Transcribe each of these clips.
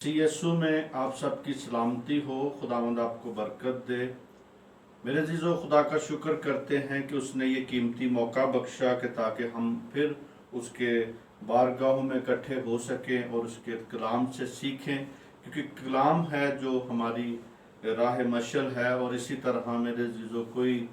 यीशु में आप सबकी सलामती हो। खुदावंद आपको बरकत दे। मेरे अजीज़ों, खुदा का शुक्र करते हैं कि उसने ये कीमती मौका बख्शा कि ताकि हम फिर उसके बारगाहों में इकट्ठे हो सकें और उसके कलाम से सीखें, क्योंकि कलाम है जो हमारी राह मशल है। और इसी तरह मेरे अजीज़ों, कोई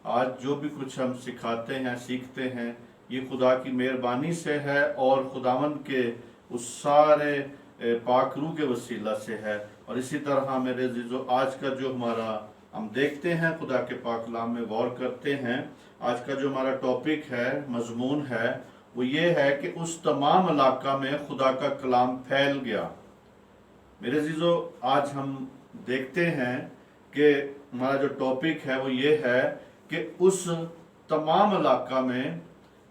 आज जो भी कुछ हम सिखाते हैं, सीखते हैं, ये खुदा की मेहरबानी से है और खुदावंद के उस सारे पाक रूह के वसीला से है। और इसी तरह मेरे अजीज़ों, आज का जो हमारा हम देखते हैं, खुदा के पाक कलाम में गौर करते हैं, आज का जो हमारा टॉपिक है, मजमून है, वो ये है कि उस तमाम इलाका में खुदा का कलाम फैल गया। मेरे अजीज़ों, आज हम देखते हैं कि हमारा जो टॉपिक है वो ये है कि उस तमाम इलाका में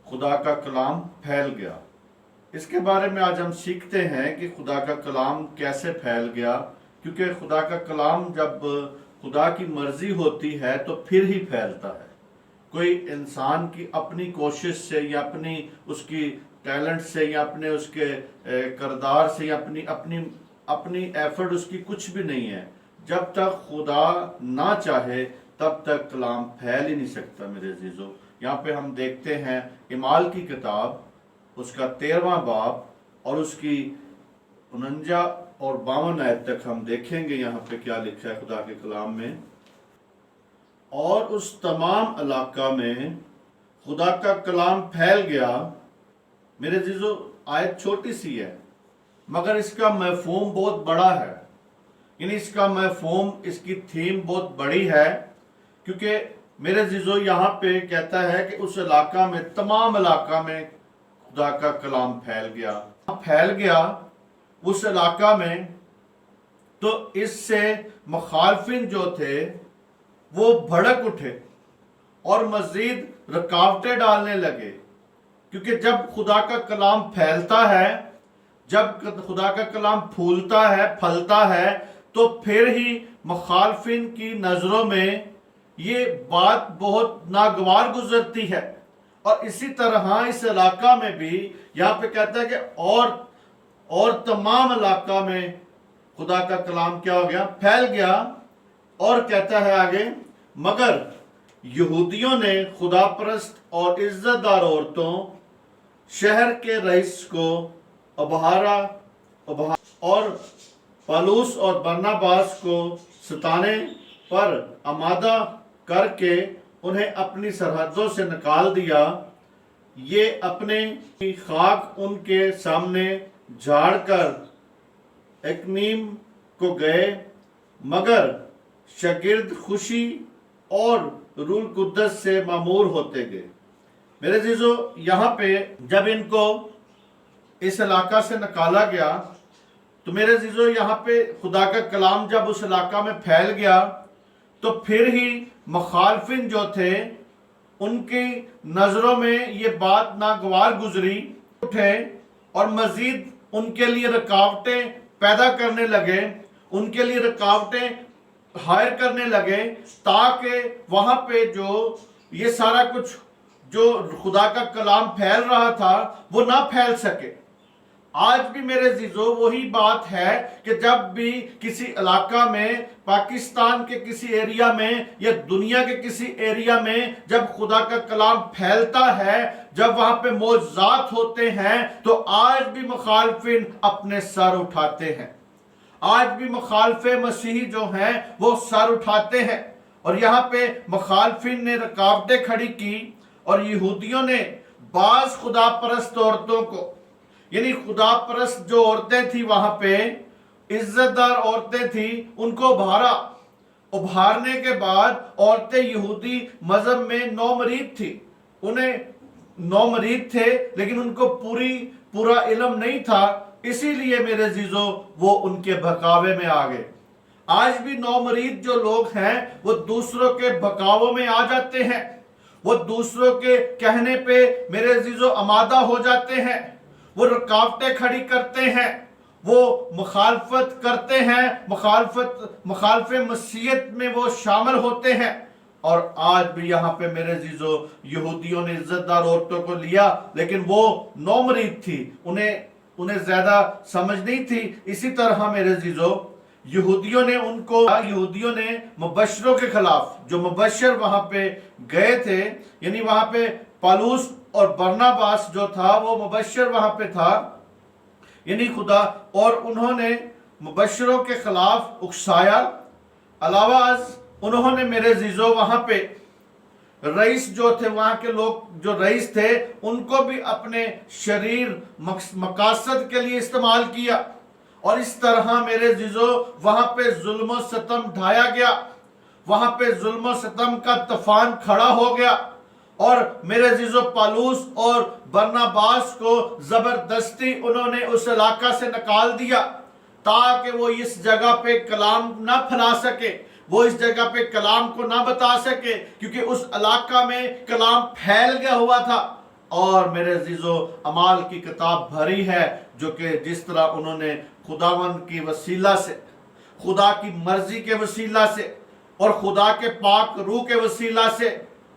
खुदा का कलाम फैल गया। इसके बारे में आज हम सीखते हैं कि खुदा का कलाम कैसे फैल गया, क्योंकि खुदा का कलाम जब खुदा की मर्जी होती है तो फिर ही फैलता है। कोई इंसान की अपनी कोशिश से या अपनी उसकी टैलेंट से या अपने उसके करदार से या अपनी अपनी अपनी एफर्ट उसकी कुछ भी नहीं है। जब तक खुदा ना चाहे तब तक कलाम फैल ही नहीं सकता। मेरे अजीजों, यहाँ पे हम देखते हैं इमाल की किताब, उसका 13वां बाब और उसकी 49 और 52 आयत तक हम देखेंगे यहाँ पे क्या लिखा है खुदा के कलाम में। और उस तमाम इलाका में खुदा का कलाम फैल गया। मेरे अजीजों, आयत छोटी सी है मगर इसका मफहूम बहुत बड़ा है। यानी इसका मफहूम, इसकी थीम बहुत बड़ी है, क्योंकि मेरे अजीजों यहाँ पे कहता है कि उस इलाका में, तमाम इलाका में खुदा का कलाम फैल गया उस इलाका में। तो इससे मुखालफिन जो थे वो भड़क उठे और मजीद रुकावटें डालने लगे, क्योंकि जब खुदा का कलाम फैलता है, जब खुदा का कलाम फूलता है, फलता है, तो फिर ही मुखालफिन की नजरों में ये बात बहुत नागवार गुजरती है। और इसी तरह इस इलाका में भी यहाँ पे कहता है कि और तमाम इलाका में खुदा का कलाम क्या हो गया, फैल गया। और कहता है आगे, मगर यहूदियों ने खुदा परस्त और इज्जतदार औरतों, शहर के रईस को उभारा और पौलुस और बरनबास को सताने पर आमादा करके उन्हें अपनी सरहदों से निकाल दिया। ये अपने खाक उनके सामने झाड़कर इकनीम को गए, मगर शागिर्द खुशी और रूल कुद्दस से मामूर होते गए। मेरे अजीजों, यहाँ पे जब इनको इस इलाका से निकाला गया, तो मेरे अजीजों, यहाँ पे खुदा का कलाम जब उस इलाका में फैल गया, तो फिर ही मुखालफिन जो थे उनकी नजरों में ये बात नागवार गुजरी उठे और मजीद उनके लिए रुकावटें पैदा करने लगे, उनके लिए रुकावटें हायर करने लगे, ताकि वहां पे जो ये सारा कुछ जो खुदा का कलाम फैल रहा था वो ना फैल सके। आज भी मेरे अजीजों वही बात है कि जब भी किसी इलाका में, पाकिस्तान के किसी एरिया में या दुनिया के किसी एरिया में जब खुदा का कलाम फैलता है, जब वहां पे मौजज़ात होते हैं, तो आज भी मुखालफिन अपने सर उठाते हैं। आज भी मुखालफे मसीही जो हैं वो सर उठाते हैं। और यहाँ पे मुखालफिन ने रुकावटें खड़ी की और यहूदियों ने बाज खुदा परस्त औरतों को, यानी खुदा परस्त जो औरतें थी, वहां पे इज्जतदार औरतें थी, उनको उभारने के बाद औरतें यहूदी मजहब में नौमरीद थी। उन्हें नौमरीद थे, लेकिन उनको पूरा इल्म नहीं था, इसीलिए मेरे अजीजों वो उनके बहकावे में आ गए। आज भी नौमरीद जो लोग हैं वो दूसरों के बहकावों में आ जाते हैं, वो दूसरों के कहने पे मेरे अजीजों आमादा हो जाते हैं, वो रुकावटें खड़ी करते हैं, वो मुखालफत करते हैं, मुखालफ मसीहत में वो शामिल होते हैं। और आज भी यहाँ पे मेरे अजीजों, यहूदियों ने इज्जतदार औरतों को लिया, लेकिन वो नौमरीद थी, उन्हें उन्हें ज्यादा समझ नहीं थी। इसी तरह मेरे अजीजों, यहूदियों ने मुबश्शिरों के खिलाफ, जो मुबश्शिर वहां पे गए थे, यानी वहां पे पौलुस और बरनबास जो था वो मुबश्शिर वहां पे था, यानी खुदा, और उन्होंने मुबश्शिरों के खिलाफ उकसाया। अलावा उन्होंने मेरे अजीजों वहां पे रईस जो थे, वहां के लोग जो रईस थे, उनको भी अपने शरीर मकासद के लिए इस्तेमाल किया। और इस तरह मेरे अजीजों वहां पे जुल्म सतम ढाया गया, वहां पे जुल्म सतम का तूफान खड़ा हो गया। और मेरे अजीजों पौलुस और बरनबास को जबरदस्ती उन्होंने उस इलाका से निकाल दिया, ताकि वो इस जगह पे कलाम ना फैला सके, वो इस जगह पे कलाम को ना बता सके, क्योंकि उस इलाका में कलाम फैल गया हुआ था। और मेरे अजीजों अमाल की किताब भरी है, जो कि जिस तरह उन्होंने खुदावंद की वसीला से, खुदा की मर्जी के वसीला से और खुदा के पाक रूह के वसीला से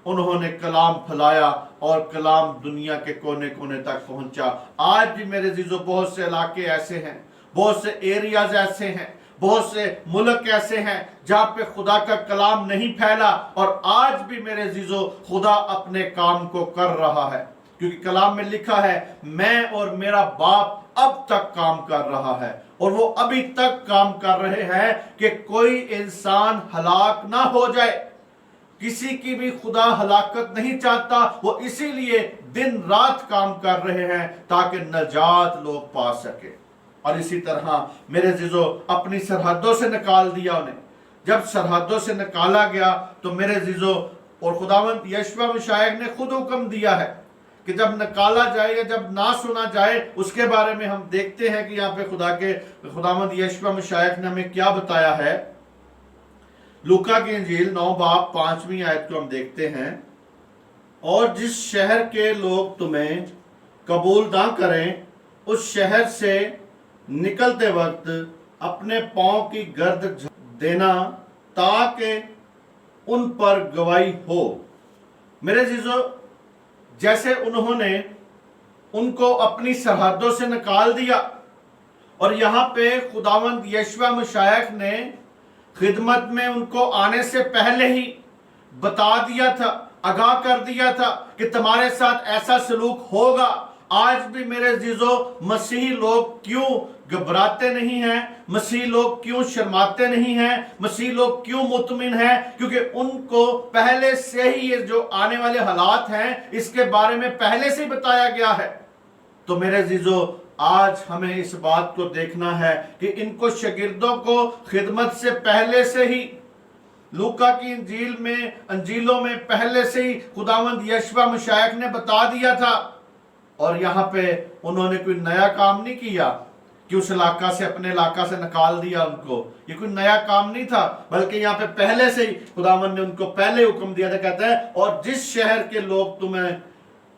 उन्होंने कलाम फैलाया, और कलाम दुनिया के कोने कोने तक पहुंचा। आज भी मेरे अजीजों बहुत से इलाके ऐसे हैं, बहुत से एरियाज ऐसे हैं, बहुत से मुल्क ऐसे हैं जहां पे खुदा का कलाम नहीं फैला। और आज भी मेरे अजीजों खुदा अपने काम को कर रहा है, क्योंकि कलाम में लिखा है, मैं और मेरा बाप अब तक काम कर रहा है, और वो अभी तक काम कर रहे हैं कि कोई इंसान हलाक ना हो जाए। किसी की भी खुदा हलाकत नहीं चाहता, वो इसीलिए दिन रात काम कर रहे हैं ताकि नजात लोग पा सके। और इसी तरह मेरे अजीजों अपनी सरहदों से निकाल दिया उन्हें। जब सरहदों से निकाला गया तो मेरे अजीजों, और खुदावंद यशवा मशाइख ने खुद हुक्म दिया है कि जब निकाला जाए या जब ना सुना जाए, उसके बारे में हम देखते हैं कि यहाँ पे खुदावंद यशवा मशाइख ने हमें क्या बताया है। लूका की इंजील 9 बाब 5वीं आयत को हम देखते हैं, और जिस शहर के लोग तुम्हें कबूल ना करें, उस शहर से निकलते वक्त अपने पांव की गर्द देना, ताकि उन पर गवाही हो। मेरे अजीजों, जैसे उन्होंने उनको अपनी सरहदों से निकाल दिया, और यहाँ पे खुदावंद यशवा मशाइख ने खिदमत में उनको आने से पहले ही बता दिया था, आगाह कर दिया था कि तुम्हारे साथ ऐसा सलूक होगा। आज भी मेरे अजीजों मसीही लोग क्यों घबराते नहीं हैं, मसीही लोग क्यों शर्माते नहीं हैं, मसीही लोग क्यों मुतमिन हैं? क्योंकि उनको पहले से ही ये जो आने वाले हालात हैं इसके बारे में पहले से ही बताया गया है। तो मेरे अजीजों आज हमें इस बात को देखना है कि इनको शागिर्दों को खिदमत से पहले से ही, लूका की अंजीलों में पहले से ही खुदावंद यशवा मशाइख ने बता दिया था। और यहाँ पे उन्होंने कोई नया काम नहीं किया कि उस इलाका से, अपने इलाका से निकाल दिया उनको। ये कोई नया काम नहीं था, बल्कि यहाँ पे पहले से ही खुदावंद ने उनको पहले हुक्म दिया था। कहता है, और जिस शहर के लोग तुम्हें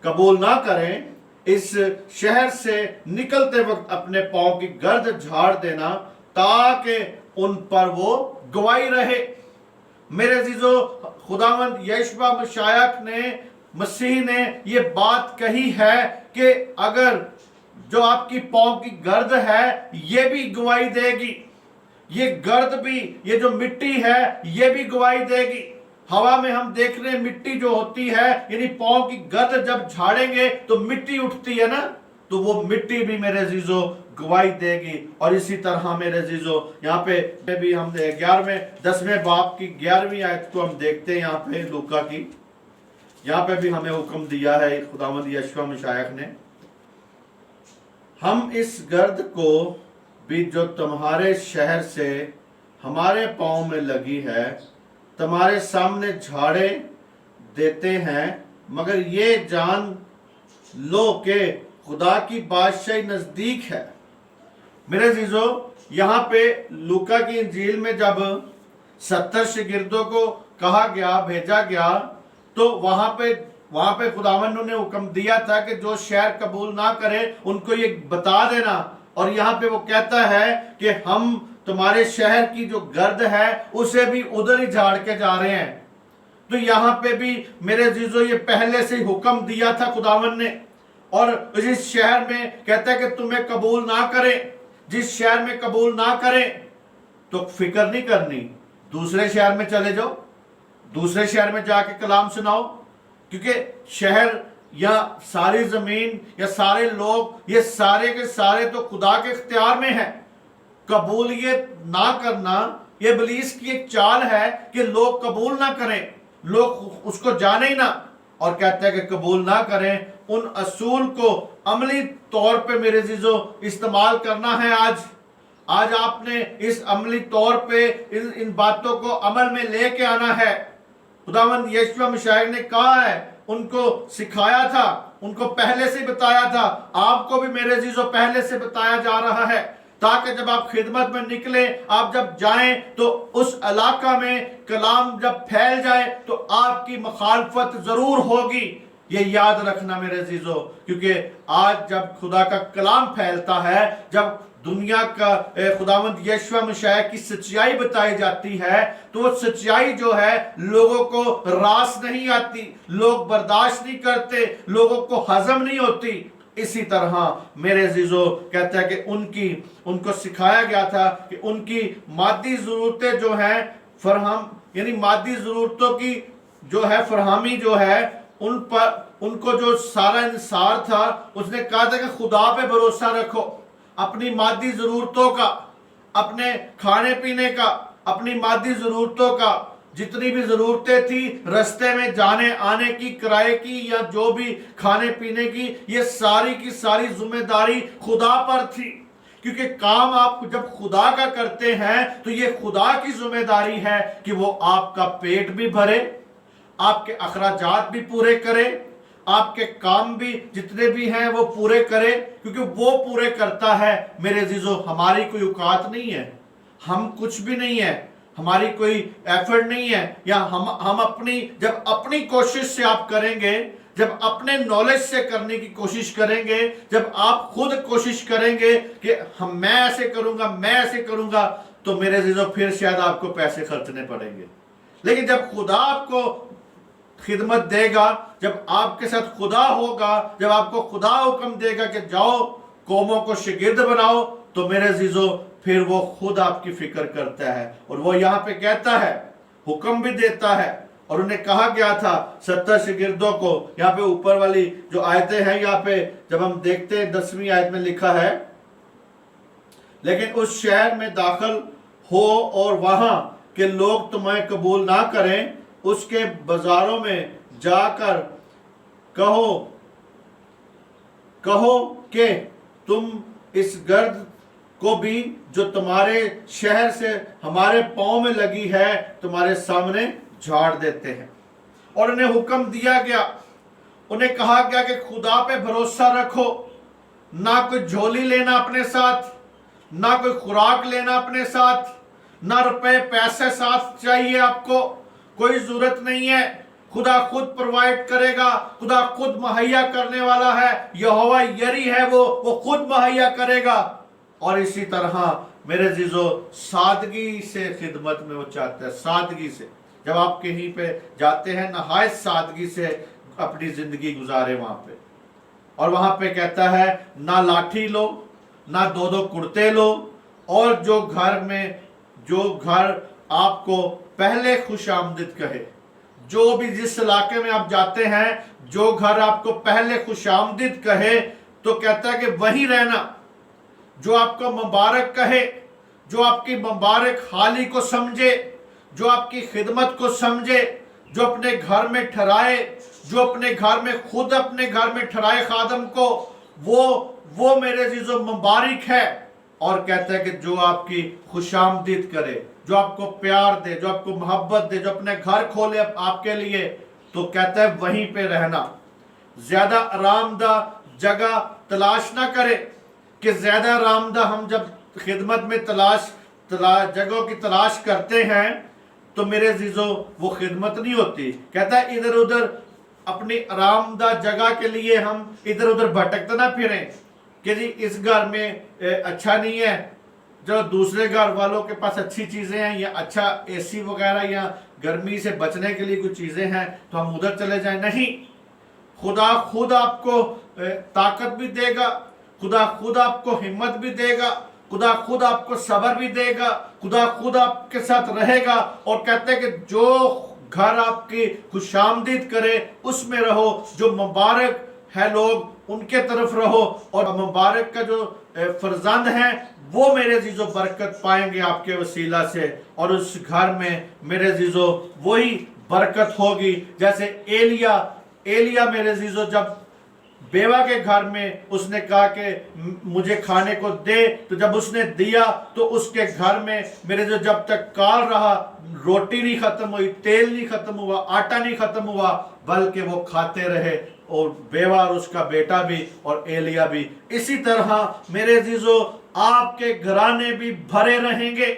कबूल ना करें, इस शहर से निकलते वक्त अपने पांव की गर्द झाड़ देना, ताकि उन पर वो गवाही रहे। मेरे अजीजों, खुदावंद यशवा मशाइख ने, मसीह ने ये बात कही है कि अगर जो आपकी पांव की गर्द है ये भी गवाही देगी, ये गर्द भी, ये जो मिट्टी है ये भी गवाही देगी। हवा में हम देख रहे हैं मिट्टी जो होती है, यानी पांव की गर्द जब झाड़ेंगे तो मिट्टी उठती है ना, तो वो मिट्टी भी मेरे अजीजों गवाही देगी। और इसी तरह मेरे अजीजों यहाँ पे भी हम 10वें बाब की 11वीं आयत को हम देखते हैं। यहाँ पे लूका की, यहाँ पे भी हमें हुक्म दिया है खुदावंद यशवा मशाइख ने, हम इस गर्द को भी जो तुम्हारे शहर से हमारे पांव में लगी है तुम्हारे सामने झाड़े देते हैं, मगर ये जान लो कि खुदा की बादशाही नजदीक है। मेरे अजीजों, यहाँ पे लूका की इंजील में जब 70 शागिर्दों को कहा गया, भेजा गया, तो वहां पे खुदावंद ने हुक्म दिया था कि जो शहर कबूल ना करे उनको ये बता देना। और यहाँ पे वो कहता है कि हम तुम्हारे शहर की जो गर्द है उसे भी उधर ही झाड़ के जा रहे हैं। तो यहाँ पे भी मेरे अजीजों ये पहले से ही हुक्म दिया था खुदावंद ने, اور जिस शहर में कहता है कि तुम्हें कबूल ना करें, जिस शहर में कबूल ना करें तो फिक्र नहीं करनी, दूसरे शहर में चले जाओ, दूसरे शहर में जाके कलाम सुनाओ, क्योंकि शहर या सारी जमीन या सारे लोग ये सारे के सारे तो खुदा के इख्तियार में है। कबूलियत ना करना ये इब्लीस की एक चाल है कि लोग कबूल ना करें, लोग उसको जाने ही ना, और कहता है कि कबूल ना करें। उन असूल को अमली तौर पे मेरे अजीजों इस्तेमाल करना है। आज आपने इस अमली तौर पे इन बातों को अमल में लेके आना है। खुदावंद यीशु मसीह ने कहा है, उनको सिखाया था, उनको पहले से बताया था, आपको भी मेरे अजीजों पहले से बताया जा रहा है, ताकि जब आप खिदमत में निकले, आप जब जाएं तो उस इलाका में कलाम जब फैल जाए तो आपकी मुखालफत जरूर होगी। ये याद रखना मेरे अजीजों, क्योंकि आज जब खुदा का कलाम फैलता है, जब दुनिया का खुदावंद यीशु मसीह की सच्चाई बताई जाती है, तो वो सच्चाई जो है लोगों को रास नहीं आती, लोग बर्दाश्त नहीं करते, लोगों को हजम नहीं होती। इसी तरह मेरे अजीजों कहता है कि उनको सिखाया गया था कि उनकी मादी जरूरतें जो हैं फरहम, यानी मादी जरूरतों की जो है फरहमी जो है, उन पर उनको जो सारा इंसार था, उसने कहा था कि खुदा पे भरोसा रखो, अपनी मादी जरूरतों का, अपने खाने पीने का, अपनी मादी जरूरतों का, जितनी भी जरूरतें थी रास्ते में जाने आने की, किराए की या जो भी खाने पीने की, ये सारी की सारी जिम्मेदारी खुदा पर थी। क्योंकि काम आप जब खुदा का करते हैं तो ये खुदा की जिम्मेदारी है कि वो आपका पेट भी भरे, आपके अखराजात भी पूरे करे, आपके काम भी जितने भी हैं वो पूरे करे, क्योंकि वो पूरे करता है। मेरे अजीजों, हमारी कोई औकात नहीं है, हम कुछ भी नहीं है, हमारी कोई एफर्ट नहीं है, या हम अपनी जब अपनी कोशिश से आप करेंगे, जब अपने नॉलेज से करने की कोशिश करेंगे, जब आप खुद कोशिश करेंगे कि मैं ऐसे करूंगा, मैं ऐसे करूंगा, तो मेरे अजीजों फिर शायद आपको पैसे खर्चने पड़ेंगे। लेकिन जब खुदा आपको खिदमत देगा, जब आपके साथ खुदा होगा, जब आपको खुदा हुक्म देगा कि जाओ कौमों को शागिर्द बनाओ, तो मेरे अजीजों फिर वो खुद आपकी फिक्र करता है। और वो यहाँ पे कहता है, हुक्म भी देता है, और उन्हें कहा गया था 70 शागिर्दों को। यहाँ पे ऊपर वाली जो आयतें हैं, यहाँ पे जब हम देखते हैं 10वीं आयत में लिखा है, लेकिन उस शहर में दाखिल हो और वहां के लोग तुम्हें कबूल ना करें, उसके बाजारों में जाकर कहो कि तुम इस गर्द को भी जो तुम्हारे शहर से हमारे पांव में लगी है, तुम्हारे सामने झाड़ देते हैं। और उन्हें हुक्म दिया गया, उन्हें कहा गया कि खुदा पे भरोसा रखो, ना कोई झोली लेना अपने साथ, ना कोई खुराक लेना अपने साथ, ना रुपए पैसे साथ चाहिए आपको, कोई जरूरत नहीं है, खुदा खुद प्रोवाइड करेगा, खुदा खुद मुहैया करने वाला है, यहोवा यरी है, वो खुद मुहैया करेगा। और इसी तरह मेरे अजीजों सादगी से खिदमत में वो चाहता है, सादगी से। जब आप कहीं पे जाते हैं, नहायत सादगी से अपनी जिंदगी गुजारे वहां पे। और वहां पे कहता है, ना लाठी लो, ना दो दो कुर्ते लो, और जो घर आपको पहले खुश आमदीद कहे, जो भी जिस इलाके में आप जाते हैं, जो घर आपको पहले खुश आमदीद कहे, तो कहता है कि वहीं रहना, जो आपको मुबारक कहे, जो आपकी मुबारक हाली को समझे, जो आपकी खिदमत को समझे, जो अपने घर में ठहराए, जो अपने घर में खुद अपने घर में ठहराए खादम को, वो मेरे अजीजों मुबारक है। और कहता है कि जो आपकी खुशामदीद करे, जो आपको प्यार दे, जो आपको मोहब्बत दे, जो अपने घर खोले आपके लिए, तो कहता है वहीं पे रहना। ज्यादा आरामदाह जगह तलाश ना करे, कि ज्यादा आरामदाह हम जब खिदमत में जगहों की तलाश करते हैं तो मेरे अजीजों वो खिदमत नहीं होती। कहता है इधर उधर अपनी आरामदाह जगह के लिए हम इधर उधर भटकते ना फिरें कि जी इस घर में अच्छा नहीं है, जो दूसरे घर वालों के पास अच्छी चीजें हैं, या अच्छा एसी वगैरह, या गर्मी से बचने के लिए कुछ चीजें हैं, तो हम उधर चले जाएं। नहीं, खुदा खुद आपको ताकत भी देगा, खुदा खुद आपको हिम्मत भी देगा, खुदा खुद आपको सब्र भी देगा, खुदा खुद आपके साथ रहेगा। और कहते हैं कि जो घर आपकी खुशामदीद करे उसमें रहो, जो मुबारक है लोग उनके तरफ रहो, और मुबारक का जो फर्जंद है वो मेरे जीजो बरकत पाएंगे आपके वसीला से, और उस घर में मेरे जीजो वही बरकत होगी जैसे एलिया मेरे जीजो जब बेवा के घर में उसने कहा कि मुझे खाने को दे, तो जब उसने दिया तो उसके घर में मेरे जो जब तक काल रहा, रोटी नहीं खत्म हुई, तेल नहीं खत्म हुआ, आटा नहीं खत्म हुआ, बल्कि वो खाते रहे, और बेवा और उसका बेटा भी और एलिया भी। इसी तरह मेरे जीजो आपके घराने भी भरे रहेंगे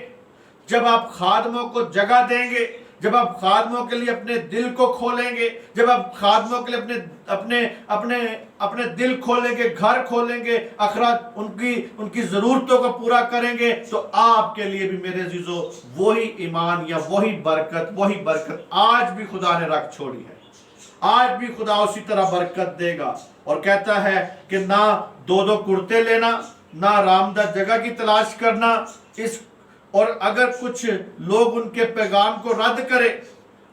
जब आप खादमों को जगह देंगे, जब आप खादमों के लिए अपने दिल को खोलेंगे, जब आप खादमों के लिए अपने अपने अपने दिल खोलेंगे, घर खोलेंगे, अखराज उनकी जरूरतों को पूरा करेंगे, तो आपके लिए भी मेरे जीजो वही ईमान या वही बरकत आज भी खुदा ने रख छोड़ी है। आज भी खुदा उसी तरह बरकत देगा। और कहता है कि ना दो कुर्ते लेना, ना आरामदायक जगह की तलाश करना, और अगर कुछ लोग उनके पैगाम को रद्द करें,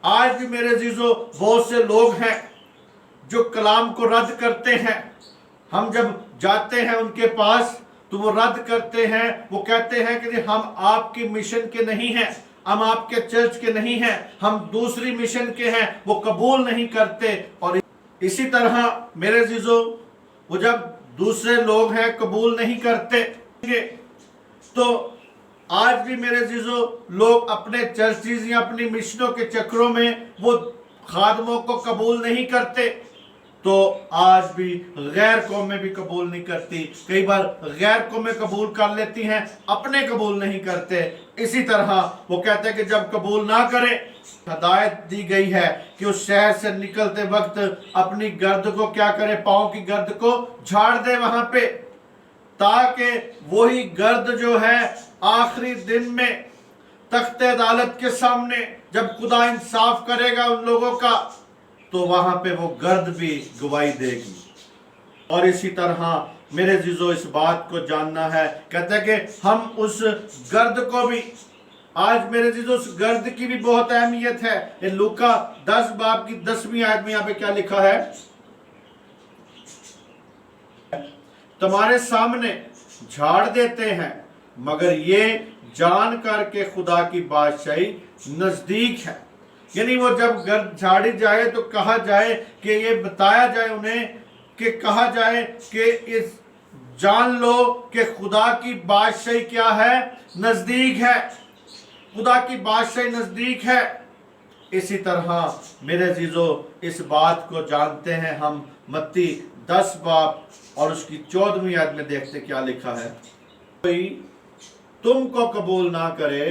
आज भी मेरे जीजो बहुत से लोग हैं जो कलाम को रद्द करते हैं। हम जब जाते हैं उनके पास तो वो रद्द करते हैं, वो कहते हैं कि हम आपकी मिशन के नहीं हैं, हम आपके चर्च के नहीं हैं, हम दूसरी मिशन के हैं, वो कबूल नहीं करते। और इसी तरह मेरे जीजो वो जब दूसरे लोग हैं कबूल नहीं करते, तो आज भी मेरे जीजो लोग अपने चर्चिज या अपनी मिशनों के चक्रों में वो खादमों को कबूल नहीं करते, तो आज भी गैर कौमें भी कबूल नहीं करती। कई बार गैर कौमें कबूल कर लेती हैं, अपने कबूल नहीं करते। इसी तरह वो कहते हैं कि जब कबूल ना करें, हदायत दी गई है कि उस शहर से निकलते वक्त अपनी गर्द को क्या करे, पांव की गर्द को झाड़ दे वहां पे, ताकि वही गर्द जो है आखिरी दिन में तख्ते अदालत के सामने जब खुदा इंसाफ करेगा उन लोगों का, तो वहां पे वो गर्द भी गवाही देगी। और इसी तरह मेरे जीजो इस बात को जानना है, कहते हैं कि हम उस गर्द को भी, आज मेरे जीजो उस गर्द की भी बहुत अहमियत है। ये लूका 10 बाब की 10वीं आयत में यहाँ पे क्या लिखा है, तुम्हारे सामने झाड़ देते हैं, मगर ये जान कर के खुदा की बादशाही नजदीक है। यानी वो जब गर्द झाड़ी जाए तो कहा जाए कि ये बताया जाए उन्हें, कि कहा जाए कि इस जान लो कि खुदा की बादशाही क्या है, नजदीक है, खुदा की बादशाही नजदीक है। इसी तरह मेरे जीजो इस बात को जानते हैं हम, मत्ती 10 बाब और उसकी 14वीं आयत में देखते क्या लिखा है, कोई तुमको कबूल ना करे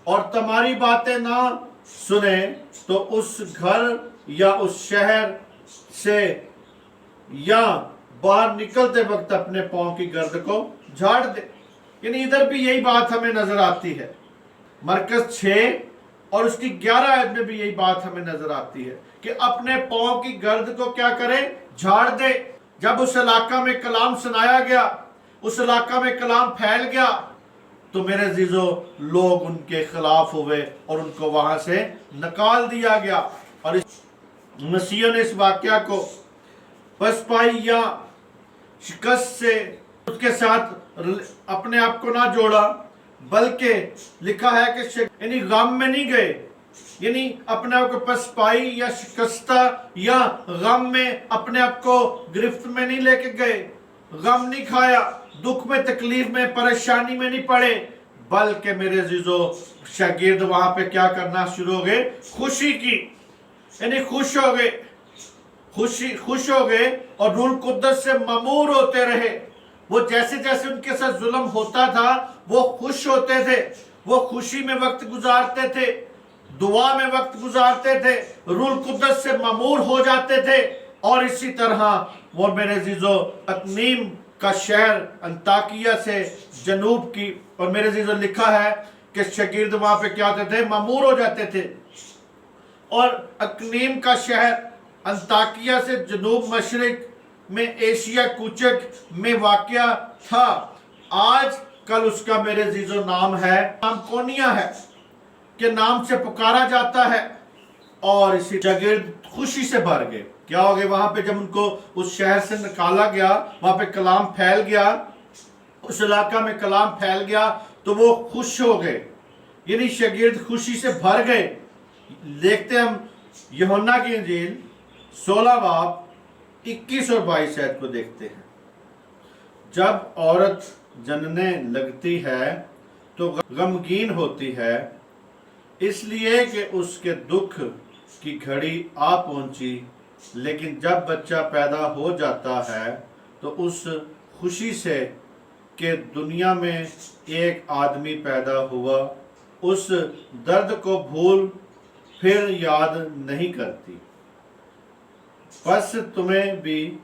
और तुम्हारी बातें ना सुने, तो उस घर या उस शहर से या बाहर निकलते वक्त अपने पांव की गर्द को झाड़ दे। यानी इधर भी यही बात हमें नजर आती है। मरकज 6 और उसकी 11 आयत में भी यही बात हमें नजर आती है कि अपने पांव की गर्द को क्या करे, झाड़ दे। जब उस इलाका में कलाम सुनाया गया, उस इलाका में कलाम फैल गया, तो मेरे जीजो लोग उनके खिलाफ हुए और उनको वहां से निकाल दिया गया। और मसीह ने इस वाक्या को पसपाई या शिकस्त से उसके साथ अपने आप को ना जोड़ा, बल्कि लिखा है कि यानी गम में नहीं गए, यानी अपने आप को पसपाई या शिकस्ता या गम में अपने आप को गिरफ्त में नहीं लेके गए, गम नहीं खाया, दुख में, तकलीफ में, परेशानी में नहीं पड़े, बल्कि मेरे जीजो शागिर्द वहां पे क्या करना शुरू हो गए, खुशी की, यानी खुश हो गए, खुश हो गए और रूह कुद्दस से ममूर होते रहे। वो जैसे जैसे उनके साथ जुल्म होता था वो खुश होते थे, वो खुशी में वक्त गुजारते थे, दुआ में वक्त गुजारते थे, रूह कुद्दस से ममूर हो जाते थे। और इसी तरह वो मेरे जीजो अकनीम का शहर अंताकिया से जनूब की, और मेरे जीजो लिखा है कि शागिर्द वहां पे क्या होते थे, ममूर हो जाते थे। और अकनीम का शहर अंताकिया से जनूब मशरिक में एशिया कुचक में वाक़या था। आज कल उसका मेरे अजीजों नाम है, नाम कोनिया है, के नाम से पुकारा जाता है। और इसी शागिर्द खुशी से भर गए। क्या हो गया वहां पे? जब उनको उस शहर से निकाला गया, वहां पे कलाम फैल गया, उस इलाका में कलाम फैल गया, तो वो खुश हो गए, यानी शागिर्द खुशी से भर गए। देखते हम यूहन्ना की इंजील 16 बाब 21 और 22 आयत को देखते हैं। जब औरत जनने लगती है तो गमगीन होती है, इसलिए कि उसके दुख की घड़ी आ पहुंची, लेकिन जब बच्चा पैदा हो जाता है तो उस खुशी से कि दुनिया में एक आदमी पैदा हुआ, उस दर्द को भूल फिर याद नहीं करती। बस तुम्हें भी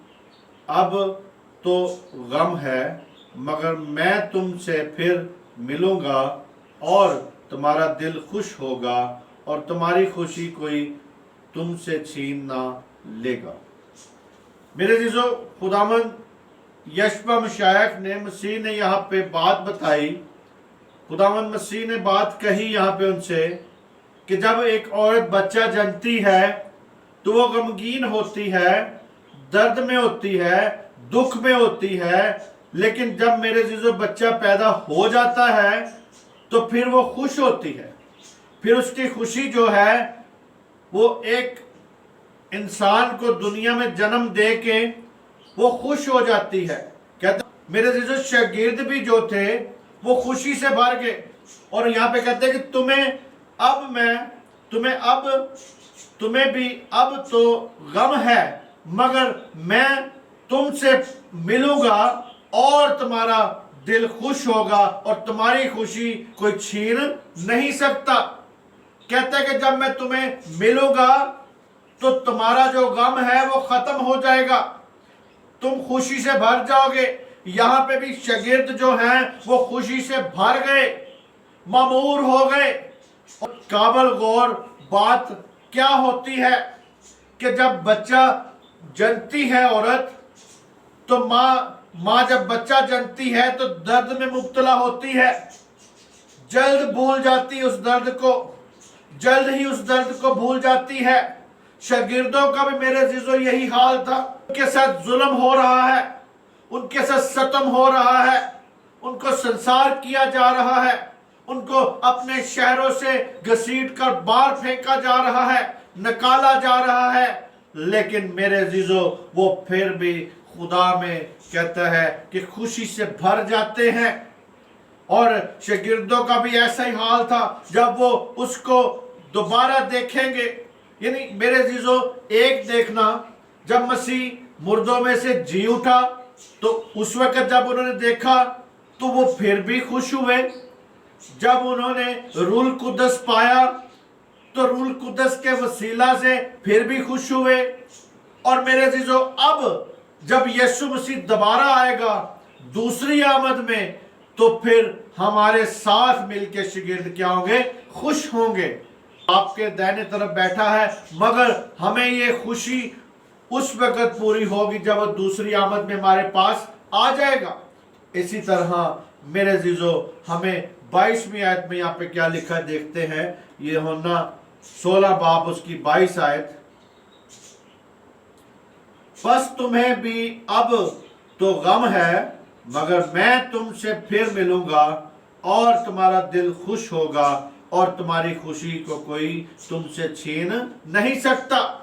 अब तो गम है, मगर मैं तुमसे फिर मिलूंगा और तुम्हारा दिल खुश होगा और तुम्हारी खुशी कोई तुमसे छीन ना लेगा। मेरे अज़ीज़ों, खुदावंद यशपा मशाइख ने, मसीह ने यहाँ पे बात बताई, खुदावंद मसीह ने बात कही यहाँ पे उनसे कि जब एक औरत बच्चा जनती है तो वो गमगीन होती है, दर्द में होती है, दुख में होती है, लेकिन जब मेरे अज़ीज़ों बच्चा पैदा हो जाता है तो फिर वो खुश होती है। फिर उसकी खुशी जो है वो एक इंसान को दुनिया में जन्म दे के वो खुश हो जाती है। कहते मेरे अज़ीज़ों, शागिर्द भी जो थे वो खुशी से भर गए। और यहाँ पे कहते हैं कि तुम्हें भी अब तो गम है, मगर मैं तुमसे मिलूंगा और तुम्हारा दिल खुश होगा और तुम्हारी खुशी कोई छीन नहीं सकता। कहता है कि जब मैं तुम्हें मिलूंगा तो तुम्हारा जो गम है वो खत्म हो जाएगा, तुम खुशी से भर जाओगे। यहाँ पे भी शागिर्द जो हैं वो खुशी से भर गए, मामूर हो गए। काबिल गौर बात क्या होती है कि जब बच्चा जनती है औरत, तो माँ जब बच्चा जनती है तो दर्द में मुब्तला होती है, जल्द भूल जाती है उस दर्द को, जल्द ही उस दर्द को भूल जाती है। शागिर्दों का भी मेरे अज़ीज़ों यही हाल था। उनके साथ जुल्म हो रहा है, उनके साथ सतम हो रहा है, उनको संसार किया जा रहा है, उनको अपने शहरों से घसीट कर बाहर फेंका जा रहा है, निकाला जा रहा है। लेकिन मेरे अज़ीज़ों, वो फिर भी खुदा में कहता है कि खुशी से भर जाते हैं। और शागिर्दों का भी ऐसा ही हाल था। जब वो उसको दोबारा देखेंगे, यानी मेरे अज़ीज़ों, एक देखना, जब मसीह मुर्दों में से जी उठा तो उस वक्त जब उन्होंने देखा तो वो फिर भी खुश हुए। जब उन्होंने रूल कुदस पाया तो रूल कुदस के वसीला से फिर भी खुश हुए। और मेरे अज़ीज़ों, अब जब यीशु मसीह दोबारा आएगा दूसरी आमद में, तो फिर हमारे साथ मिलके शागिर्द क्या होंगे? खुश होंगे। आपके दाहिने तरफ बैठा है, मगर हमें ये खुशी उस वक्त पूरी होगी जब वो दूसरी आमद में हमारे पास आ जाएगा। इसी तरह मेरे अज़ीज़ों, हमें 22वीं आयत में यहाँ पे क्या लिखा है देखते हैं। ये यूहन्ना 16 बाब उसकी 22 आयत। बस तुम्हें भी अब तो गम है, मगर मैं तुमसे फिर मिलूंगा और तुम्हारा दिल खुश होगा और तुम्हारी खुशी को कोई तुमसे छीन नहीं सकता।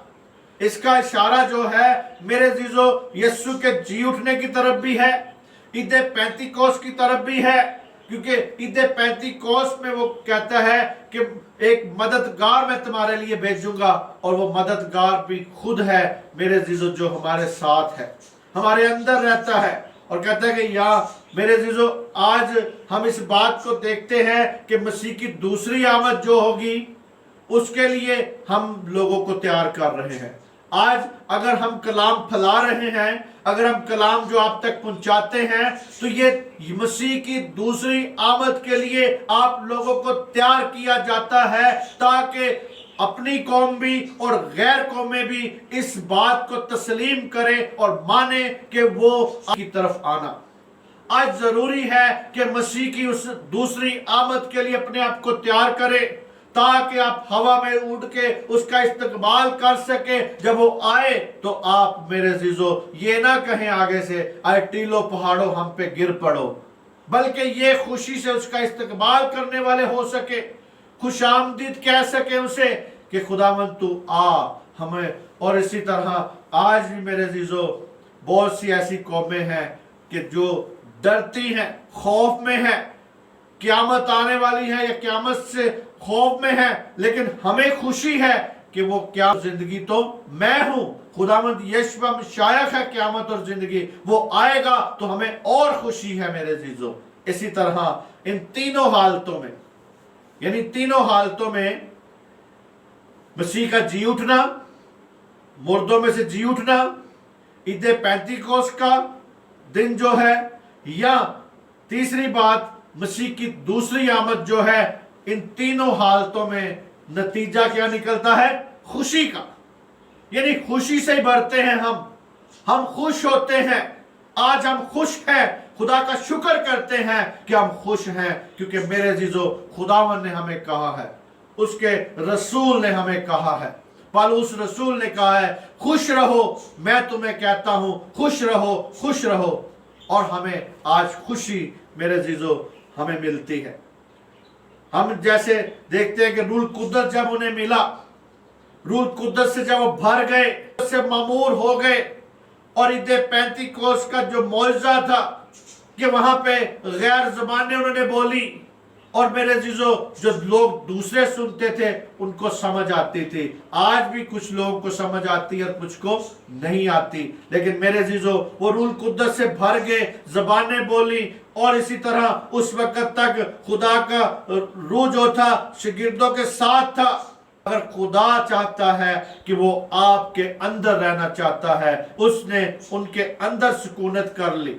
इसका इशारा जो है मेरे अज़ीज़ों, यीशु के जी उठने की तरफ भी है, ईद पेंतीकोस की तरफ भी है। क्योंकि ईद पेंतीकोस में वो कहता है कि एक मददगार मैं तुम्हारे लिए भेजूंगा, और वो मददगार भी खुद है मेरे अज़ीज़ों, जो हमारे साथ है, हमारे अंदर रहता है। और कहता है कि या मेरे अज़ीज़ों, आज हम इस बात को देखते हैं कि मसीह की दूसरी आमद जो होगी उसके लिए हम लोगों को तैयार कर रहे हैं। आज अगर हम कलाम फैला रहे हैं, अगर हम कलाम जो आप तक पहुंचाते हैं, तो ये मसीह की दूसरी आमद के लिए आप लोगों को तैयार किया जाता है, ताकि अपनी कौम भी और गैर कौमें भी इस बात को तस्लीम करें और माने कि वो की तरफ आना। आज जरूरी है कि मसीह की उस दूसरी आमद के लिए अपने आप को तैयार करें, ताकि आप हवा में उड़ के उसका इस्तकबाल कर सके। जब वो आए तो आप मेरे अजीजों ये ना कहें आगे से, आए टीलो पहाड़ों हम पे गिर पड़ो, बल्कि ये खुशी से उसका इस्तकबाल करने वाले हो सके, खुशामदीद कह सके उसे कि खुदावंद तू आ हमें। और इसी तरह आज भी मेरे अजीजों बहुत सी ऐसी कौमें हैं कि जो डरती हैं, खौफ में हैं, क़यामत आने वाली है या क़यामत से खौफ में है, लेकिन हमें खुशी है कि वो क्या जिंदगी तो मैं हूं, खुदावंद यीशु मसीह है क़यामत और जिंदगी, वो आएगा तो हमें और खुशी है मेरे अजीजों। इसी तरह इन तीनों हालतों में, यानी तीनों हालतों में मसीह का जी उठना, मुर्दों में से जी उठना, ईद पेंतीकोस्त का दिन जो है, या तीसरी बात मसीह की दूसरी आमद जो है, इन तीनों हालतों में नतीजा क्या निकलता है? खुशी का। यानी खुशी से भरते हैं हम खुश होते हैं। आज हम खुश हैं, खुदा का शुक्र करते हैं कि हम खुश हैं, क्योंकि मेरे अजीजों खुदावन ने हमें कहा है, उसके रसूल ने हमें कहा है, पौलुस रसूल ने कहा है खुश रहो, मैं तुम्हें कहता हूं खुश रहो, खुश रहो। और हमें आज खुशी मेरे अजीजों हमें मिलती है। हम जैसे देखते हैं कि रूह कुद्दस जब उन्हें मिला, रूह कुद्दस से जब वो भर गए, उससे मामूर हो गए, और ईद पेंतीकोस्त का जो मौजज़ा था कि वहां पे गैर ज़बानें उन्होंने बोली, और मेरे अजीजों जो लोग दूसरे सुनते थे उनको समझ आती थी। आज भी कुछ लोगों को समझ आती है और कुछ को नहीं आती, लेकिन मेरे अजीजों वो रूह कुद्दस से भर गए, ज़बानें बोली, और इसी तरह उस वक्त तक खुदा का रूह जो था शागिर्दों के साथ था। अगर खुदा चाहता है कि वो आपके अंदर रहना चाहता है, उसने उनके अंदर सुकूनत कर ली।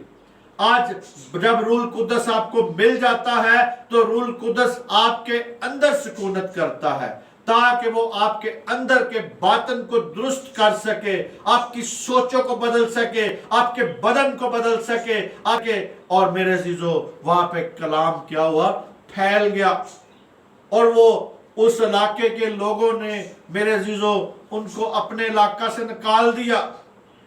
आज जब रूह कुद्दस आपको मिल जाता है तो रूह कुद्दस आपके अंदर सुकूनत करता है, ताकि वो आपके अंदर के बातन को दुरुस्त कर सके, आपकी सोचों को बदल सके, आपके बदन को बदल सके आगे। और मेरे अजीजों वहां पे कलाम क्या हुआ? फैल गया, और वो उस इलाके के लोगों ने मेरे अजीजों उनको अपने इलाका से निकाल दिया।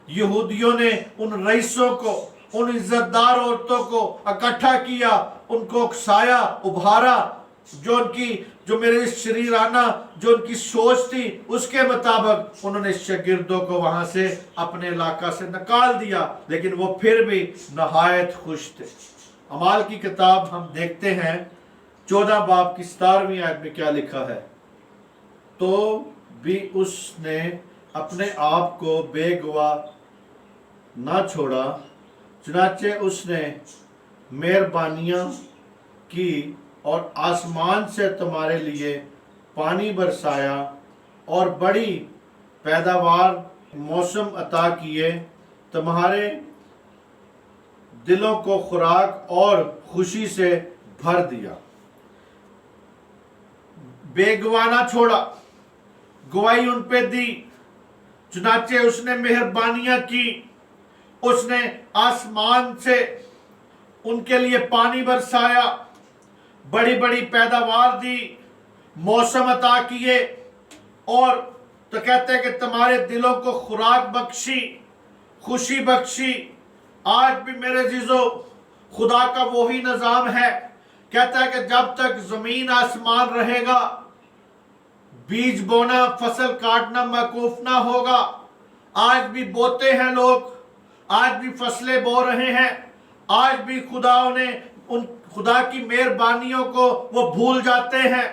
यहूदियों ने उन रईसों को, उन इज्जतदार औरतों को इकट्ठा किया, उनको उकसाया, उभारा, जो मेरे शरीराना जो उनकी सोच थी उसके मुताबिक उन्होंने शागिर्दों को वहां से अपने इलाका से निकाल दिया, लेकिन वो फिर भी नहायत खुश थे। अमाल की किताब हम देखते हैं 14 बाब की 17वीं आयत में क्या लिखा है, तो भी उसने अपने आप को बेगवा ना छोड़ा, चुनाचे उसने मेहरबानियां की और आसमान से तुम्हारे लिए पानी बरसाया और बड़ी पैदावार मौसम अता किए, तुम्हारे दिलों को खुराक और खुशी से भर दिया। बेगवाना छोड़ा, गवाही उन पे दी, चुनाचे उसने मेहरबानियां की, उसने आसमान से उनके लिए पानी बरसाया, बड़ी बड़ी पैदावार दी, मौसम अता किए, और तो कहते हैं कि तुम्हारे दिलों को खुराक बख्शी, खुशी बख्शी। आज भी मेरे अजीजों खुदा का वही निजाम है, कहता है कि जब तक जमीन आसमान रहेगा, बीज बोना फसल काटना मौकूफ ना होगा। आज भी बोते हैं लोग, आज भी फसलें बो रहे हैं, आज भी खुदा की मेहरबानियों को वो भूल जाते हैं।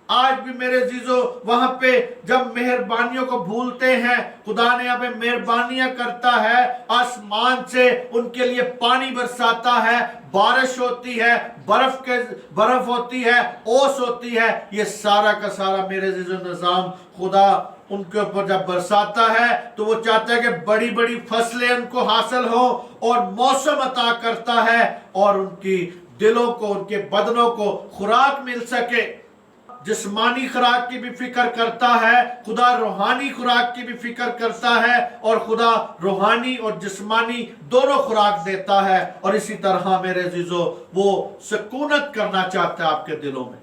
आज भी मेरे अजीजों वहां पे जब मेहरबानियों को भूलते हैं, खुदा ने यहाँ पे मेहरबानियां करता है, आसमान से उनके लिए पानी बरसाता है, बारिश होती है, बर्फ होती है, ओस होती है। ये सारा का सारा मेरे अजीजों निजाम खुदा उनके ऊपर जब बरसाता है तो वो चाहता है कि बड़ी बड़ी फसलें उनको हासिल हो, और मौसम अता करता है और उनकी दिलों को, उनके बदनों को खुराक मिल सके। जिस्मानी खुराक की भी फिक्र करता है, खुदा रूहानी खुराक की भी फिक्र करता है, और खुदा रूहानी और जिस्मानी दोनों खुराक देता है। और इसी तरह मेरे अजीजों वो सुकूनत करना चाहता है आपके दिलों में,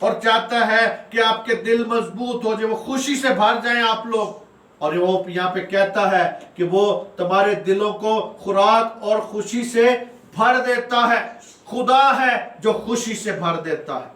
और चाहता है कि आपके दिल मजबूत हो जाए, वो खुशी से भर जाएं आप लोग। और वो यहाँ पे कहता है कि वो तुम्हारे दिलों को खुराक और खुशी से भर देता है। खुदा है जो खुशी से भर देता है,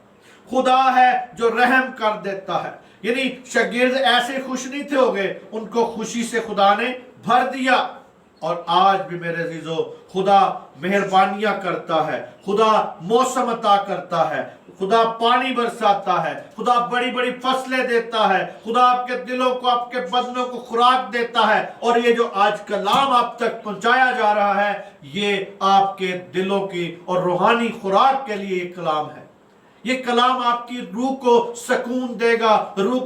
खुदा है जो रहम कर देता है। यानी शागिर्द ऐसे खुश नहीं थे हो गए, उनको खुशी से खुदा ने भर दिया। और आज भी मेरे अजीजों खुदा मेहरबानियां करता है, खुदा मौसम अता करता है, खुदा पानी बरसाता है, खुदा बड़ी बड़ी फसलें देता है, खुदा आपके दिलों को, आपके बदनों को खुराक देता है। और ये जो आज कलाम आप तक पहुंचाया जा रहा है, ये आपके दिलों की और रूहानी खुराक के लिए एक कलाम है। ये कलाम आपकी रूह को सुकून देगा, रूह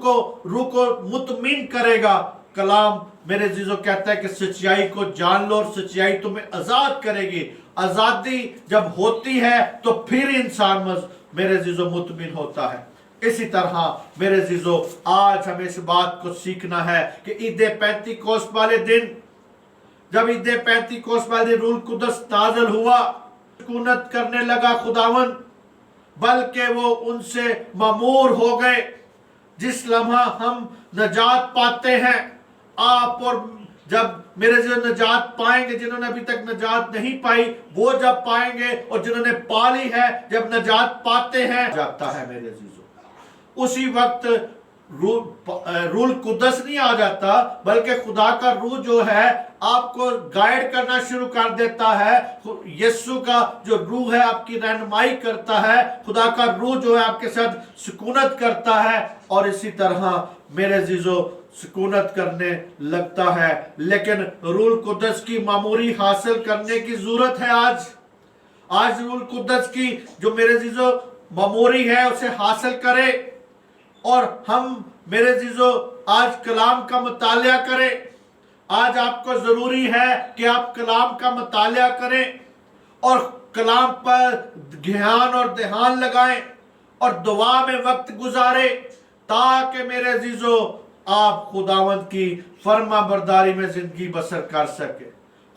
को मुतमिन करेगा। कलाम मेरे अजीजों कहता है कि सच्चाई को जान लो और सच्चाई तुम्हें आजाद करेगी। आजादी जब होती है तो फिर इंसान मेरे अजीजों मुतमिन होता है। इसी तरह मेरे अजीजों आज हमें इस बात को सीखना है कि ईद पेंतीकोस्त वाले दिन, जब ईद पेंतीकोस्त वाले दिन रूह कुदस नाज़िल हुआ, सुकूनत करने लगा खुदावन, बल्कि वो उनसे मामूर हो गए। जिस लम्हा हम नजात पाते हैं, आप और जब मेरे जो नजात पाएंगे, जिन्होंने अभी तक नजात नहीं पाई वो जब पाएंगे, और जिन्होंने पाली है जब नजात पाते हैं जाता है मेरे अजीजों, उसी वक्त रूह कुदस नहीं आ जाता, बल्कि खुदा का रूह जो है आपको गाइड करना शुरू कर देता है। यीशु का जो रूह है आपकी रहनुमाई करता है, खुदा का रूह जो है आपके साथ सुकूनत करता है। और इसी तरह मेरे अजीजों सुकूनत करने लगता है। लेकिन रूह कुदस की मामूरी हासिल करने की जरूरत है। आज रूह कुदस की जो मेरे अजीजों मामूरी है उसे हासिल करे, और हम मेरे अजीजों आज कलाम का मुतालिया करें। आज आपको जरूरी है कि आप कलाम का मुतालिया करें और कलाम पर ध्यान और ध्यान लगाएं और दुआ में वक्त गुजारें, ताकि मेरे अजीजों आप खुदावंद की फर्मा बरदारी में जिंदगी बसर कर सके।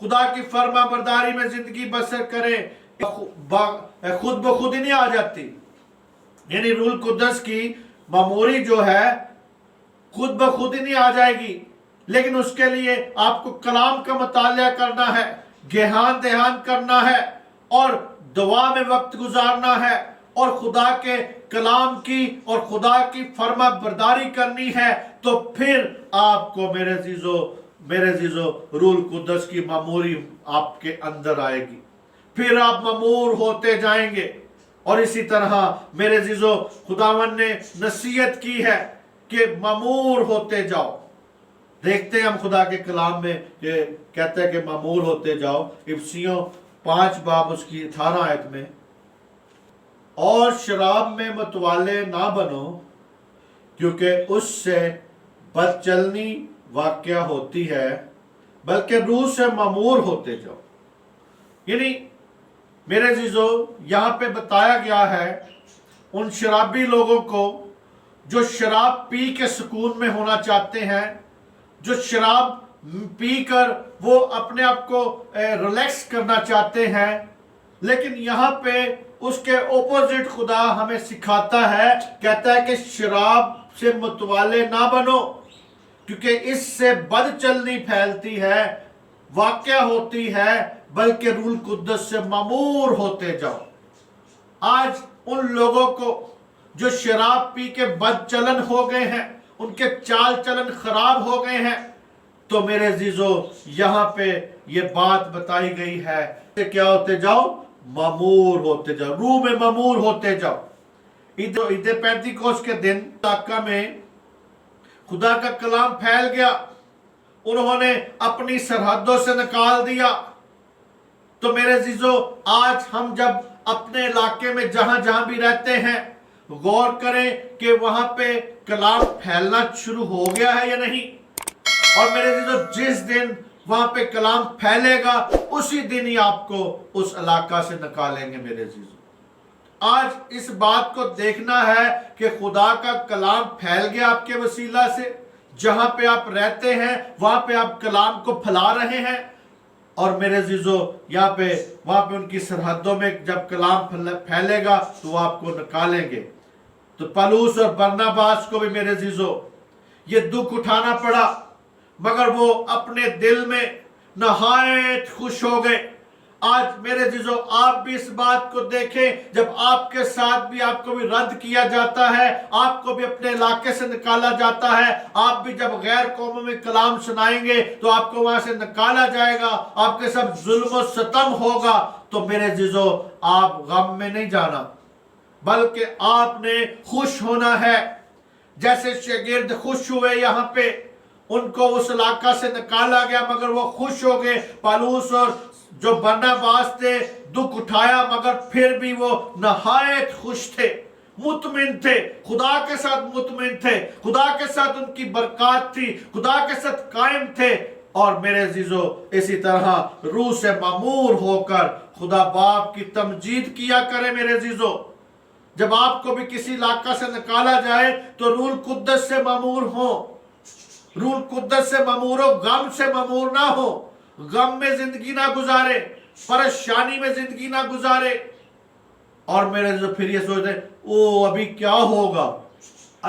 खुदा की फर्मा बरदारी में जिंदगी बसर करें, खुद ब खुद ही नहीं आ जाती। यानी रूह कुदस की मामूरी जो है खुद ब खुद ही नहीं आ जाएगी, लेकिन उसके लिए आपको कलाम का मुतालिया करना है, ध्यान करना है और दुआ में वक्त गुजारना है, और खुदा के कलाम की और खुदा की फर्मा बरदारी करनी है। तो फिर आपको मेरे अजीजों रूह कुदस की मामूरी आपके अंदर आएगी, फिर आप मामूर होते जाएंगे। और इसी तरह मेरे अजीजों खुदावन ने नसीहत की है कि मामूर होते जाओ। देखते हैं हम खुदा के कलाम में कहते हैं कि मामूर होते जाओ। इफिसियों 5 बाब उसकी 18 आयत में, और शराब में मतवाले ना बनो, क्योंकि उससे बदचलनी वाक़या होती है, बल्कि रूह से मामूर होते जाओ। यानी मेरे अजीजों यहाँ पे बताया गया है उन शराबी लोगों को जो शराब पी के सुकून में होना चाहते हैं, जो शराब पी कर वो अपने आप को रिलैक्स करना चाहते हैं। लेकिन यहाँ पे उसके ओपोजिट खुदा हमें सिखाता है, कहता है कि शराब से मतवाले ना बनो, क्योंकि इससे बदचलनी फैलती है, वाक़या होती है, बल्कि रूह कुद्दस से मामूर होते जाओ। आज उन लोगों को जो शराब पी के बदचलन हो गए हैं, उनके चाल चलन खराब हो गए हैं, तो मेरे अजीजों यहाँ पे ये बात बताई गई है कि क्या होते जाओ, मामूर होते जाओ, रूह में मामूर होते जाओ। ईद पेंतीकोस्त के दिन इलाका में खुदा का कलाम फैल गया, उन्होंने अपनी सरहदों से निकाल दिया। तो मेरे अजीजों आज हम जब अपने इलाके में जहां जहां भी रहते हैं, गौर करें कि वहां पे कलाम फैलना शुरू हो गया है या नहीं। और मेरे अजीजों जिस दिन वहां पे कलाम फैलेगा उसी दिन ही आपको उस इलाका से निकालेंगे मेरे अजीजों। آج اس بات کو دیکھنا ہے کہ خدا کا کلام پھیل گیا آپ کے وسیلہ سے، جہاں پہ آپ رہتے ہیں وہاں پہ آپ کلام کو پھیلا رہے ہیں، اور میرے عزیزو وہاں پہ ان کی سرحدوں میں جب کلام پھیلے گا تو وہ آپ کو نکالیں گے۔ تو پالوس اور برناباس کو بھی میرے عزیزو یہ دکھ اٹھانا پڑا، مگر وہ اپنے دل میں نہایت خوش ہو گئے۔ آج میرے عزیزو آپ بھی اس بات کو دیکھیں، جب آپ کے ساتھ بھی آپ کو بھی رد کیا جاتا ہے، آپ کو بھی اپنے علاقے سے نکالا جاتا ہے، آپ بھی جب غیر قوموں میں کلام سنائیں گے تو آپ کو وہاں سے نکالا جائے گا، آپ کے سب ظلم و ستم ہوگا، تو میرے عزیزو آپ غم میں نہیں جانا، بلکہ آپ نے خوش ہونا ہے، جیسے شاگرد خوش ہوئے۔ یہاں پہ ان کو اس علاقہ سے نکالا گیا مگر وہ خوش ہو گئے۔ پالوس اور جو برناباس تھے دکھ اٹھایا مگر پھر بھی وہ نہایت خوش تھے، مطمئن تھے، خدا کے ساتھ مطمئن تھے، خدا کے ساتھ ان کی برکات تھی، خدا کے ساتھ قائم تھے۔ اور میرے عزیزو اسی طرح روح سے معمور ہو کر خدا باپ کی تمجید کیا کرے۔ میرے عزیزو جب آپ کو بھی کسی علاقہ سے نکالا جائے تو روح القدس سے معمور ہو، روح القدس سے معمور ہو، غم سے معمور نہ ہو، غم میں زندگی نہ گزارے، پریشانی میں زندگی نہ گزارے۔ اور میرے جو پھر یہ سوچتے ابھی کیا ہوگا،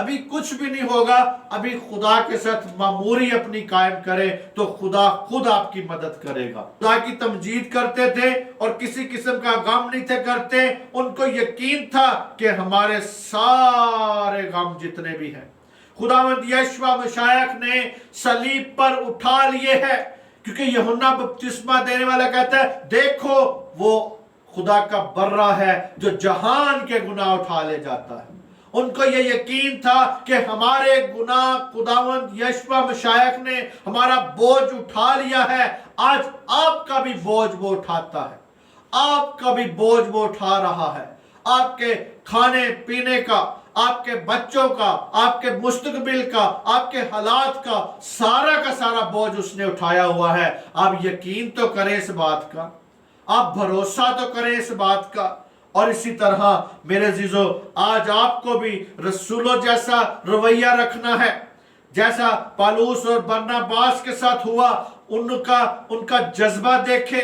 ابھی کچھ بھی نہیں ہوگا، ابھی خدا کے ساتھ معموری اپنی قائم کرے تو خدا خود آپ کی مدد کرے گا۔ خدا کی تمجید کرتے تھے اور کسی قسم کا غم نہیں تھے کرتے، ان کو یقین تھا کہ ہمارے سارے غم جتنے بھی ہیں خداوند یشوع مسیح نے صلیب پر اٹھا لیے ہیں، کیونکہ یوحنا بپتسمہ دینے والا کہتا ہے دیکھو وہ خدا کا برہ ہے جو جہان کے گناہ اٹھا لے جاتا ہے۔ ان کو یہ یقین تھا کہ ہمارے گناہ خداوند یشوع مسیح نے ہمارا بوجھ اٹھا لیا ہے۔ آج آپ کا بھی بوجھ وہ اٹھاتا ہے، آپ کا بھی بوجھ وہ اٹھا رہا ہے، آپ کے کھانے پینے کا، آپ کے بچوں کا، آپ کے مستقبل کا، آپ کے حالات کا سارا بوجھ اس نے اٹھایا ہوا ہے۔ آپ یقین تو کریں اس بات کا، آپ بھروسہ تو کریں اس بات کا۔ اور اسی طرح میرے عزیزو آج آپ کو بھی رسولوں جیسا رویہ رکھنا ہے، جیسا پالوس اور برناباس کے ساتھ ہوا۔ ان کا جذبہ دیکھے،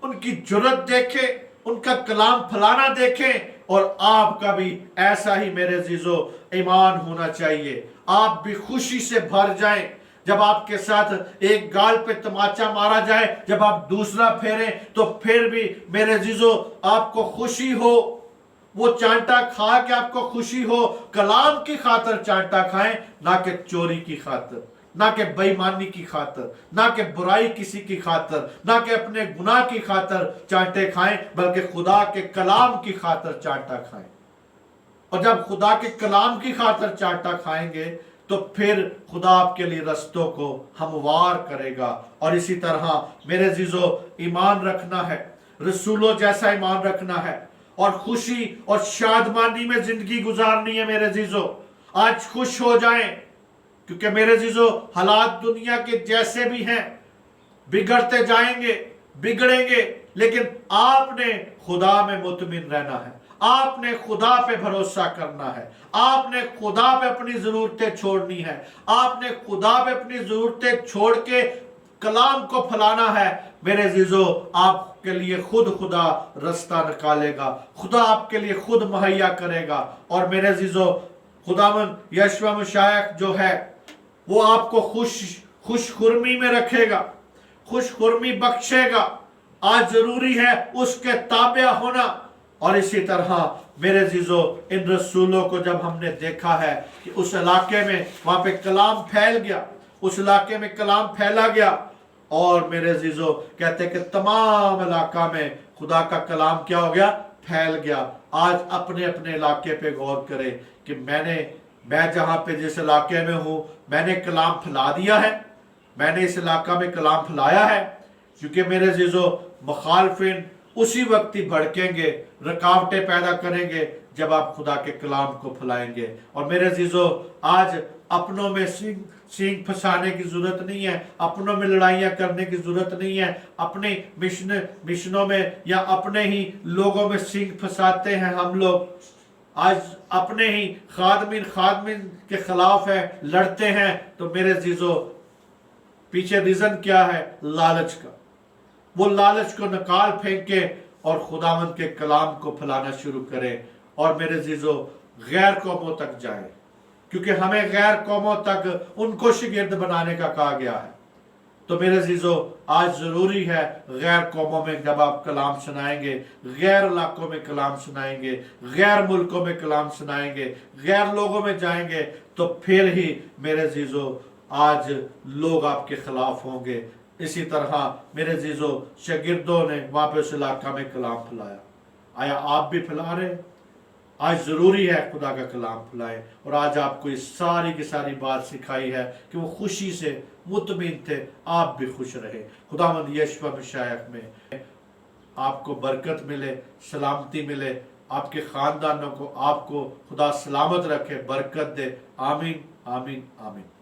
ان کی جرت دیکھے، ان کا کلام پھیلانا دیکھیں، اور آپ کا بھی ایسا ہی میرے عزیزو ایمان ہونا چاہیے۔ آپ بھی خوشی سے بھر جائیں جب آپ کے ساتھ ایک گال پہ تماچا مارا جائے، جب آپ دوسرا پھیریں تو پھر بھی میرے عزیزو آپ کو خوشی ہو، وہ چانٹا کھا کے آپ کو خوشی ہو۔ کلام کی خاطر چانٹا کھائیں، نہ کہ چوری کی خاطر، نہ کہ بے ایمانی کی خاطر، نہ کہ برائی کسی کی خاطر، نہ کہ اپنے گناہ کی خاطر چانٹے کھائیں، بلکہ خدا کے کلام کی خاطر چانٹا کھائیں۔ اور جب خدا کے کلام کی خاطر چانٹا کھائیں گے تو پھر خدا آپ کے لیے رستوں کو ہموار کرے گا۔ اور اسی طرح میرے عزیزو ایمان رکھنا ہے، رسولوں جیسا ایمان رکھنا ہے، اور خوشی اور شادمانی میں زندگی گزارنی ہے۔ میرے عزیزو آج خوش ہو جائیں، کیونکہ میرے عزیزو حالات دنیا کے جیسے بھی ہیں بگڑتے جائیں گے، بگڑیں گے، لیکن آپ نے خدا میں مطمئن رہنا ہے، آپ نے خدا پہ بھروسہ کرنا ہے، آپ نے خدا پہ اپنی ضرورتیں چھوڑنی ہے، آپ نے خدا پہ اپنی ضرورتیں چھوڑ کے کلام کو پھیلانا ہے۔ میرے عزیزو آپ کے لیے خود خدا رستہ نکالے گا، خدا آپ کے لیے خود مہیا کرے گا۔ اور میرے عزیزو خداوند یشوع مسیح جو ہے وہ آپ کو خوش خرمی میں رکھے گا، خوش خرمی بخشے گا۔ آج ضروری ہے اس کے تابع ہونا۔ اور اسی طرح میرے عزیزو ان رسولوں کو جب ہم نے دیکھا ہے کہ اس علاقے میں وہاں پہ کلام پھیل گیا، اس علاقے میں کلام پھیلا گیا، اور میرے عزیزو کہتے ہیں کہ تمام علاقہ میں خدا کا کلام کیا ہو گیا؟ پھیل گیا۔ آج اپنے اپنے علاقے پہ غور کریں کہ میں جہاں پہ جس علاقے میں ہوں میں نے کلام پھیلا دیا ہے، میں نے اس علاقہ میں کلام پھیلایا ہے، کیونکہ میرے عزیزو مخالفین اسی وقت ہی بھڑکیں گے، رکاوٹیں پیدا کریں گے जब आप खुदा के कलाम को फैलाएंगे। और मेरे अजीजों, आज अपनों में सींग फंसाने की जरूरत नहीं है, अपनों में लड़ाइयाँ करने की जरूरत नहीं है। अपने मिशनों में या अपने ही लोगों में सींग फंसाते हैं हम लोग। आज अपने ही खादमिन के खिलाफ है, लड़ते हैं। तो मेरे अजीजों, पीछे रीजन क्या है? लालच का। वो लालच को निकाल फेंके और खुदावंद के कलाम को फैलाना शुरू करें। और मेरे अजीजों, गैर कौमों तक जाएं, क्योंकि हमें गैर कौमों तक उनको शागिर्द बनाने का कहा गया है। तो मेरे अजीजों, आज जरूरी है गैर कौमों में जब आप कलाम सुनाएंगे, गैर इलाकों में कलाम सुनाएंगे, गैर मुल्कों में कलाम सुनाएंगे, गैर लोगों में जाएंगे, तो फिर ही मेरे अजीजों आज लोग आपके खिलाफ होंगे। इसी तरह मेरे अजीजों, शागिर्दों ने वहां पे उस इलाका में कलाम फैलाया। आया आप भी फैला रहे? आज जरूरी है खुदा का कलाम फैलाएं। और आज आपको इस सारी की सारी बात सिखाई है कि वो खुशी से मुतमिन थे, आप भी खुश रहे। खुदावंद यीशु मसीह में आपको बरकत मिले, सलामती मिले, आपके खानदानों को, आपको खुदा सलामत रखे, बरकत दे। आमीन, आमीन, आमीन।